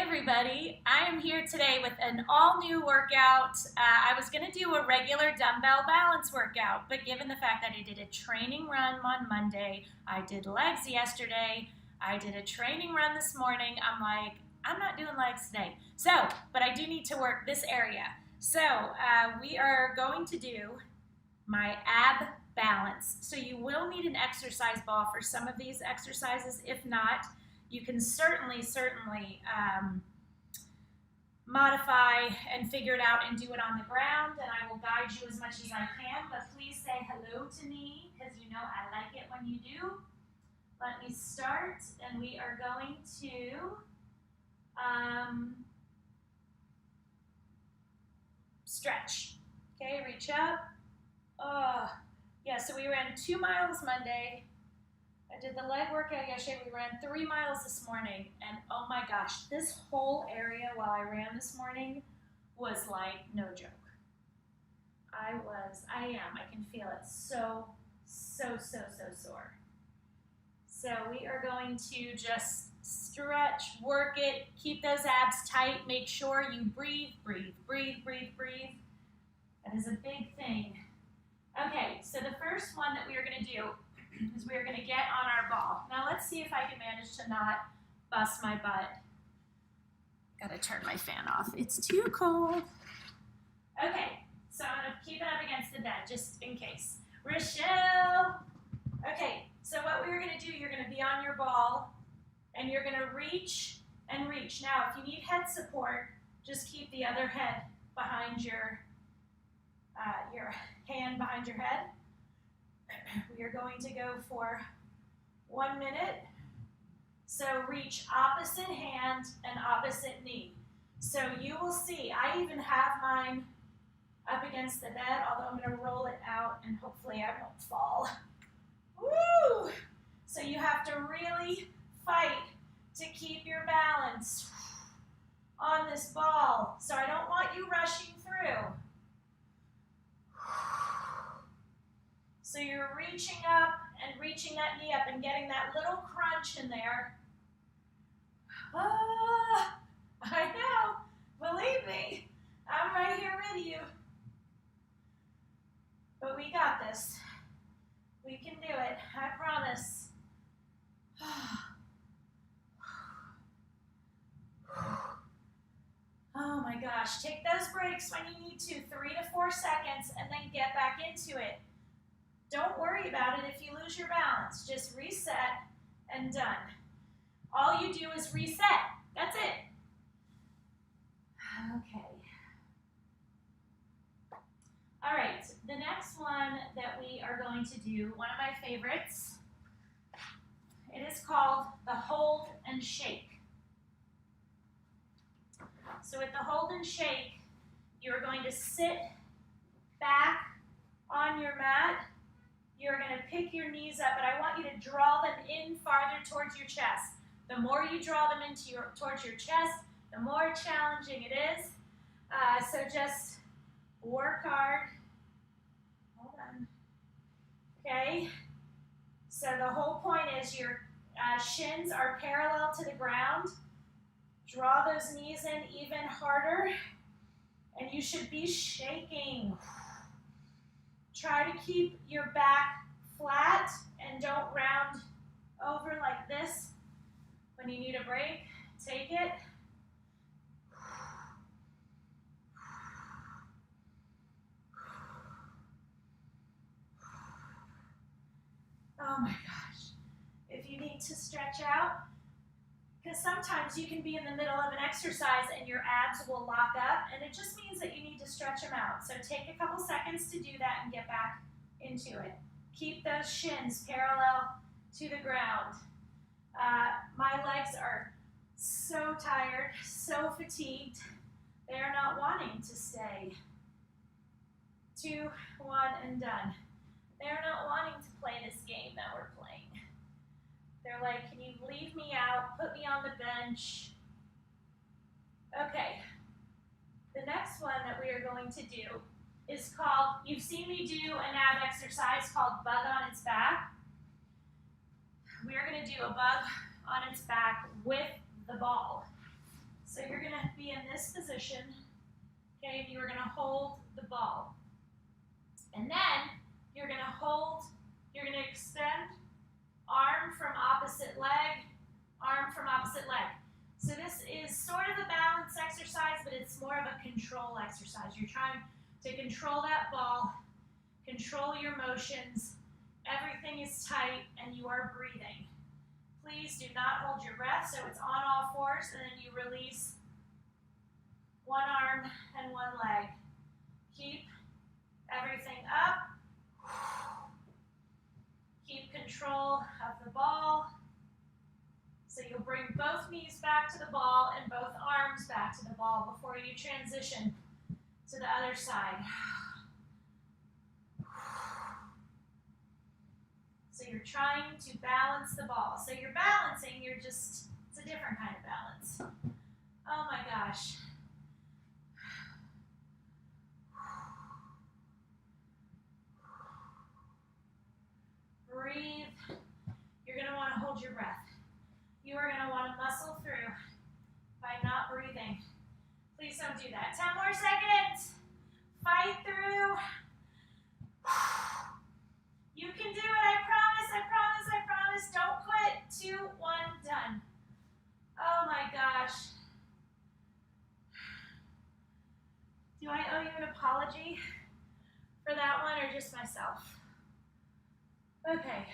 Everybody, I am here today with an all-new workout. I was going to do a regular dumbbell balance workout, but given the fact that I did a training run on Monday, I did legs yesterday, I did a training run this morning, I'm like, I'm not doing legs today. But I do need to work this area. We are going to do my ab balance. So you will need an exercise ball for some of these exercises. If not, you can certainly modify and figure it out and do it on the ground, and I will guide you as much as I can, but please say hello to me because you know I like it when you do. Let me start, and we are going to stretch. Okay, reach up. Yeah, so we ran 2 miles Monday. I did the leg workout yesterday. We ran 3 miles this morning, and oh my gosh, this whole area while I ran this morning was like no joke. I can feel it so sore. So we are going to just stretch, work it, keep those abs tight, make sure you breathe. That is a big thing. Okay, so the first one that we are going to do is we are going to get on our ball. Now let's see if I can manage to not bust my butt. Gotta turn my fan off. It's too cold. Okay, so I'm going to keep it up against the bed just in case. Rochelle! Okay, so what we're going to do, you're going to be on your ball and you're going to reach and reach. Now, if you need head support, just keep the other head behind your hand behind your head. We are going to go for 1 minute. So reach opposite hand and opposite knee. So you will see, I even have mine up against the bed, although I'm going to roll it out and hopefully I won't fall. Woo! So you have to really fight to keep your balance on this ball. So I don't want you rushing through. So you're reaching up and reaching that knee up and getting that little crunch in there. I know, believe me, I'm right here with you. But we got this. We can do it, I promise. Oh my gosh, take those breaks when you need to, 3 to 4 seconds, and then get back into it. Don't worry about it if you lose your balance. Just reset and done. All you do is reset. That's it. Okay. All right, the next one that we are going to do, one of my favorites, it is called the hold and shake. So with the hold and shake, you're going to sit back on your mat. You're going to pick your knees up, but I want you to draw them in farther towards your chest. The more you draw them towards your chest, the more challenging it is. So just work hard. Hold on. Okay. So the whole point is your shins are parallel to the ground. Draw those knees in even harder, and you should be shaking. Try to keep your back flat and don't round over like this. When you need a break, take it. Oh my gosh. If you need to stretch out, because sometimes you can be in the middle of an exercise and your abs will lock up, and it just means that you need to stretch them out. So take a couple seconds to do that and get back into it. Keep those shins parallel to the ground. My legs are so tired, so fatigued. They are not wanting to stay. 2, 1, and done. They are not wanting to play this game that we're playing. They're like, can you leave me out? Put me on the bench. Okay. The next one that we are going to do is called, you've seen me do an ab exercise called bug on its back. We are going to do a bug on its back with the ball. this position, okay, and you are going to hold the ball. And then you're going to extend arm from opposite leg, arm from opposite leg. So this is sort of a balance exercise, but it's more of a control exercise. You're trying to control that ball, control your motions. Everything is tight and you are breathing. Please do not hold your breath, so it's on all fours, and then you release one arm and one leg. Keep everything up. Keep control of the ball. So you'll bring both knees back to the ball and both arms back to the ball before you transition to the other side. So you're trying to balance the ball. So you're balancing, it's a different kind of balance. Oh my gosh. Breathe. You're going to want to hold your breath. You are going to want to muscle through by not breathing. Please don't do that. 10 more seconds. Fight through. You can do it. I promise. I promise. I promise. Don't quit. 2, 1, done. Oh my gosh. Do I owe you an apology for that one or just myself? Okay.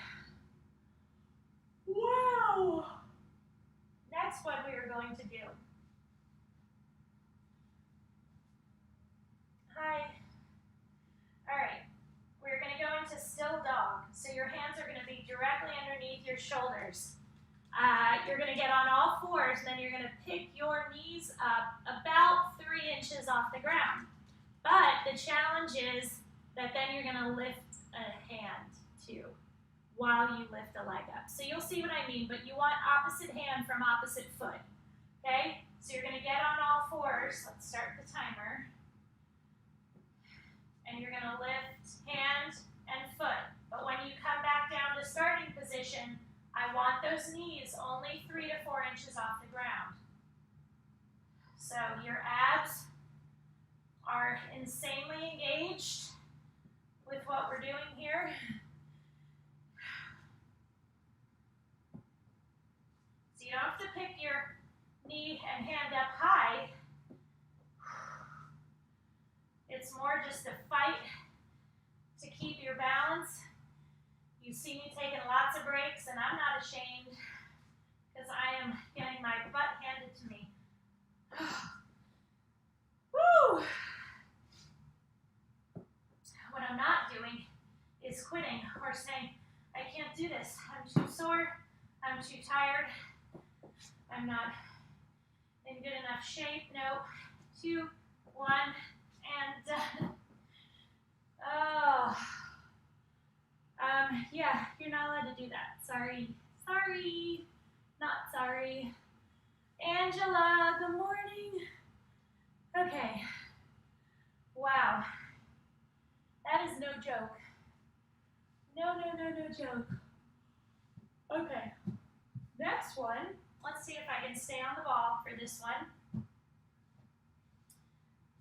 Wow. Next one we are going to do. Hi. All right. We're going to go into still dog. So your hands are going to be directly underneath your shoulders. You're going to get on all fours, and then you're going to pick your knees up about 3 inches off the ground. But the challenge is that then you're going to lift a hand too while you lift a leg up. So you'll see what I mean, but you want opposite hand from opposite foot. Okay? So you're going to get on all fours. Let's start the timer. And you're going to lift hand and foot. But when you come back down to starting position, I want those knees only 3 to 4 inches off the ground. So your abs are insanely engaged with what we're doing here. So you don't have to pick your knee and hand up high. It's more just a fight to keep your balance. You see me taking lots of breaks, and I'm not ashamed because I am getting my butt handed to me. Woo! What I'm not doing is quitting or saying, I can't do this. I'm too sore. I'm too tired. I'm not in good enough shape. No. 2, 1, and done. Oh. Yeah, you're not allowed to do that. Sorry. Sorry. Not sorry. Angela, good morning. Okay. Wow. That is no joke. No joke. Okay. Next one. Let's see if I can stay on the ball for this one.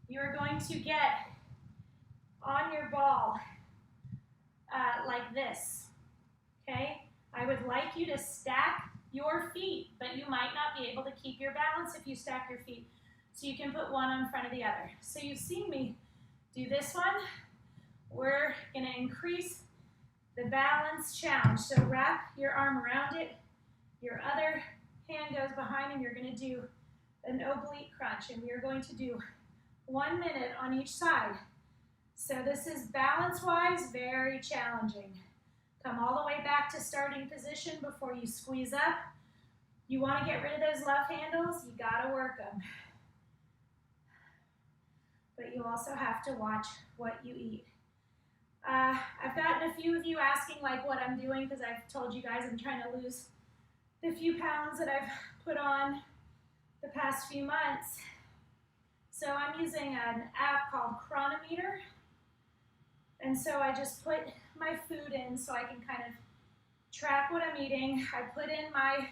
You're going to get on your ball like this, okay? I would like you to stack your feet, but you might not be able to keep your balance if you stack your feet. So you can put one in front of the other. So you've seen me do this one. We're gonna increase the balance challenge. So wrap your arm around it. Your other hand goes behind, and you're gonna do an oblique crunch. And we are going to do 1 minute on each side. So this is balance-wise very challenging. Come all the way back to starting position before you squeeze up. You want to get rid of those love handles, you gotta work them. But you also have to watch what you eat. I've gotten a few of you asking like what I'm doing, because I've told you guys I'm trying to lose the few pounds that I've put on the past few months. So I'm using an app called Chronometer. And so I just put my food in so I can kind of track what I'm eating. I put in my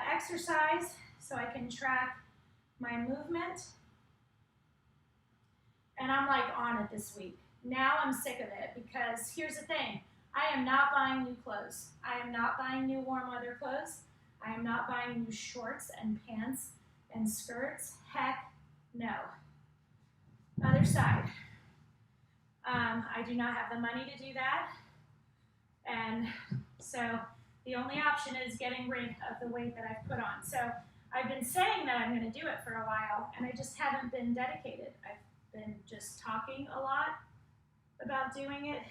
exercise so I can track my movement. And I'm like on it this week. Now I'm sick of it because here's the thing. I am not buying new clothes. I am not buying new warm weather clothes. I am not buying new shorts and pants and skirts. Heck no. Other side. I do not have the money to do that. And so the only option is getting rid of the weight that I've put on. So I've been saying that I'm going to do it for a while, and I just haven't been dedicated. I've been just talking a lot about doing it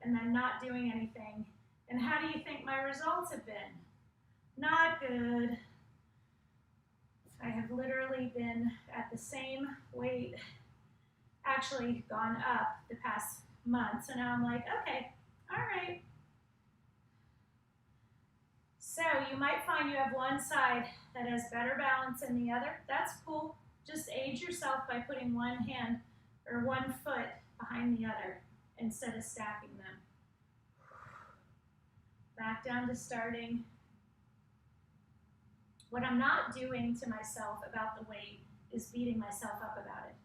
and then not doing anything. And how do you think my results have been? Not good. I have literally been at the same weight, actually gone up the past month. So now I'm like, okay, all right. So you might find you have one side that has better balance than the other. That's cool. Just aid yourself by putting one hand or one foot behind the other instead of stacking them. Back down to starting. What I'm not doing to myself about the weight is beating myself up about it.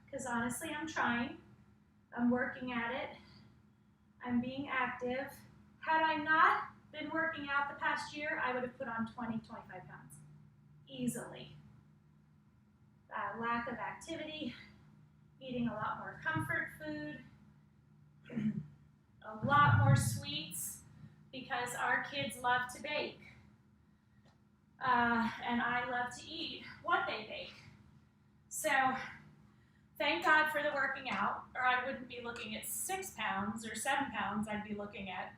Because honestly, I'm trying. I'm working at it. I'm being active. Had I not been working out the past year, I would have put on 20, 25 pounds. Easily. Lack of activity, eating a lot more comfort food, a lot more sweets because our kids love to bake. And I love to eat what they bake. So thank God for the working out, or I wouldn't be looking at 6 pounds or 7 pounds. I'd be looking at,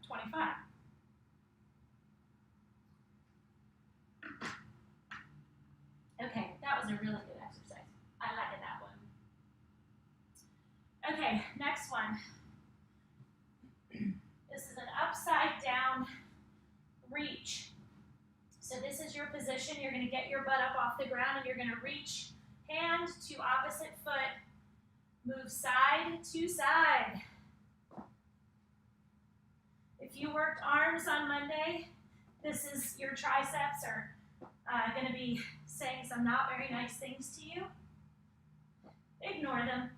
25. Okay, that was a really good exercise. I liked that one. Okay, next one. This is an upside down reach. So this is your position. You're going to get your butt up off the ground and you're going to reach hand to opposite foot. Move side to side. If you worked arms on Monday, this is your triceps are going to be saying some not very nice things to you. Ignore them.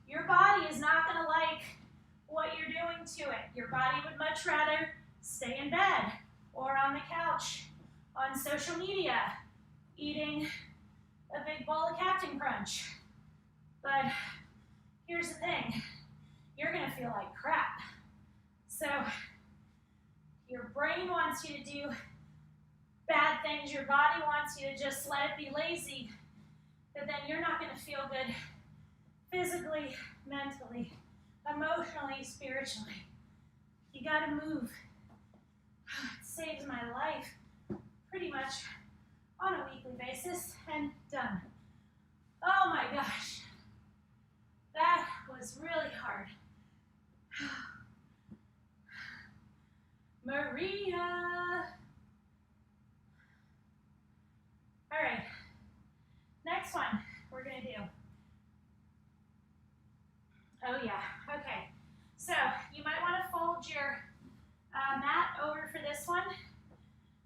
Your body is not going to like what you're doing to it. Your body would much rather stay in bed or on the couch, on social media, eating a big bowl of Captain Crunch. But here's the thing. You're going to feel like crap. So your brain wants you to do bad things. Your body wants you to just let it be lazy. But then you're not going to feel good physically, mentally, emotionally, spiritually. You got to move. It saves my life pretty much on a weekly basis and done. Oh my gosh. That was really hard. Maria. All right. Next one we're going to do. Oh yeah, okay. So you might want to fold your mat over for this one.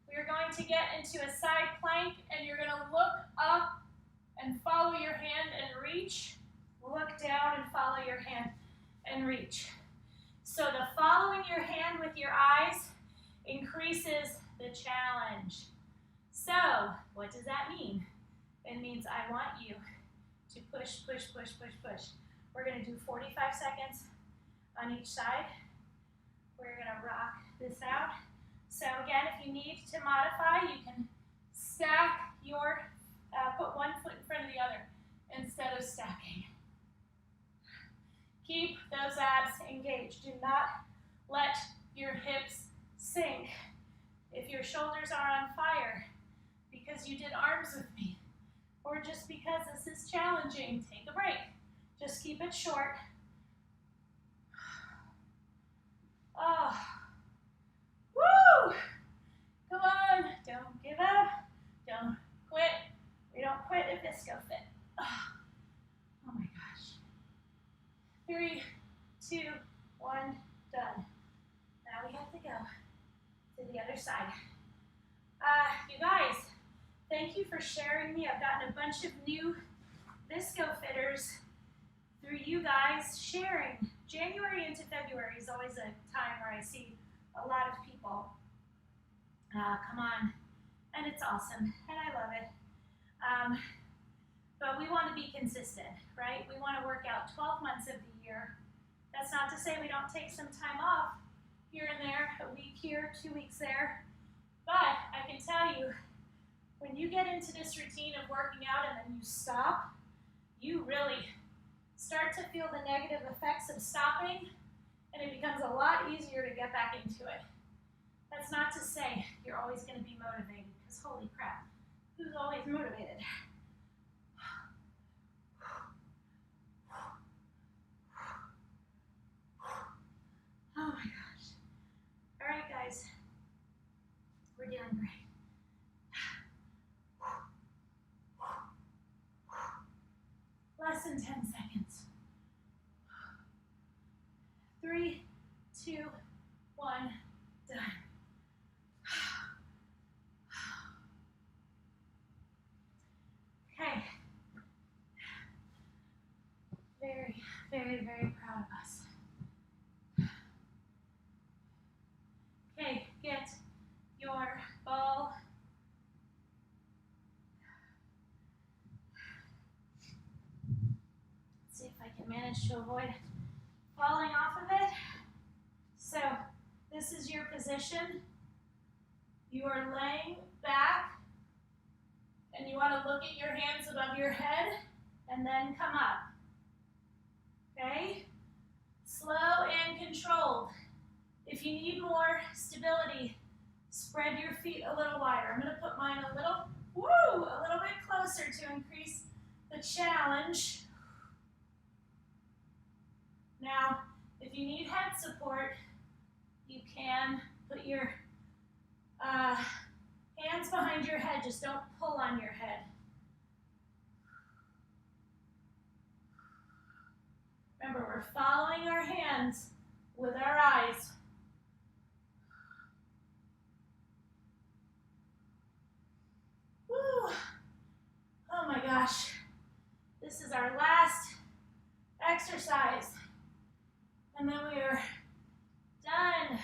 We're going to get into a side plank and you're going to look up and follow your hand and reach. Look down and follow your hand and reach. So the following your hand with your eyes increases the challenge. So what does that mean? It means I want you to push, push, push, push, push. We're going to do 45 seconds on each side. We're going to rock this out. So again, if you need to modify, you can stack your, put one foot in front of the other instead of stacking. Keep those abs engaged. Do not let your hips sink. If your shoulders are on fire because you did arms with me, or just because this is challenging, take a break. Just keep it short. Oh. Woo! Come on. Don't give up. Don't quit. We don't quit at Visco Fit. Oh my gosh. 3, 2, 1, done. Now we have to go to the other side. Thank you for sharing me. I've gotten a bunch of new Visco fitters through you guys sharing. January into February is always a time where I see a lot of people come on, and it's awesome, and I love it. But we want to be consistent, right? We want to work out 12 months of the year. That's not to say we don't take some time off here and there, a week here, 2 weeks there. But I can tell you, when you get into this routine of working out and then you stop, you really start to feel the negative effects of stopping, and it becomes a lot easier to get back into it. That's not to say you're always going to be motivated, because holy crap, who's always motivated? Oh my gosh. All right, guys, we're doing great. Less than 10 seconds. 3, 2, 1, done. Okay. Very, very, very proud of us. Okay, get your ball. Let's see if I can manage to avoid falling off of it. So this is your position. You are laying back, and you want to look at your hands above your head and then come up. Okay? Slow and controlled. If you need more stability, spread your feet a little wider. I'm going to put mine a little bit closer to increase the challenge. Now, if you need head support, you can put your hands behind your head. Just don't pull on your head. Remember, we're following our hands with our eyes. Woo. Oh my gosh. This is our last exercise. And then we are done.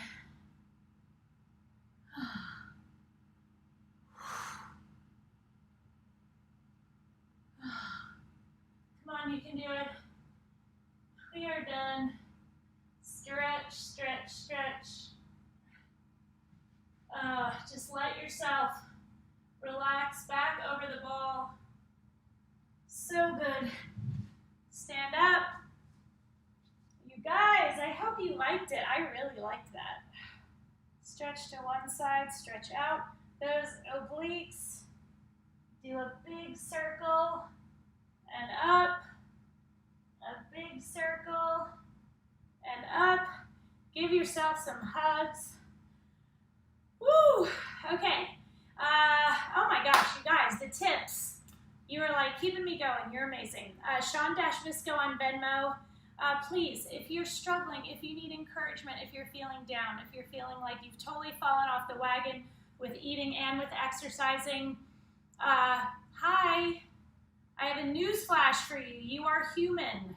Come on, you can do it. We are done. Stretch, stretch, stretch. Just let yourself relax back over the ball. So good. Stand up. You guys, I hope you liked it. I really liked that. Stretch to one side, stretch out. Those obliques. Do a big circle and up. A big circle and up. Give yourself some hugs. Woo! Okay. Oh my gosh, you guys, the tips. You are like keeping me going. You're amazing. Sean-Visco on Venmo. Please, if you're struggling, if you need encouragement, if you're feeling down, if you're feeling like you've totally fallen off the wagon with eating and with exercising, hi. I have a news flash for you. You are human.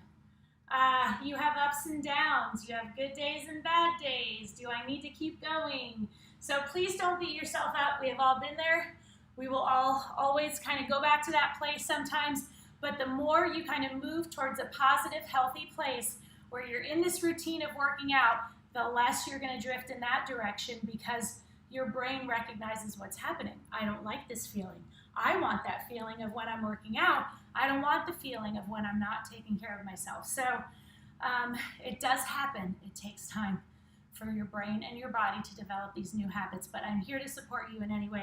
You have ups and downs. You have good days and bad days. Do I need to keep going? So please don't beat yourself up. We have all been there. We will all always kind of go back to that place sometimes. But the more you kind of move towards a positive, healthy place where you're in this routine of working out, the less you're going to drift in that direction, because your brain recognizes what's happening. I don't like this feeling. I want that feeling of when I'm working out. I don't want the feeling of when I'm not taking care of myself. So it does happen. It takes time for your brain and your body to develop these new habits, but I'm here to support you in any way.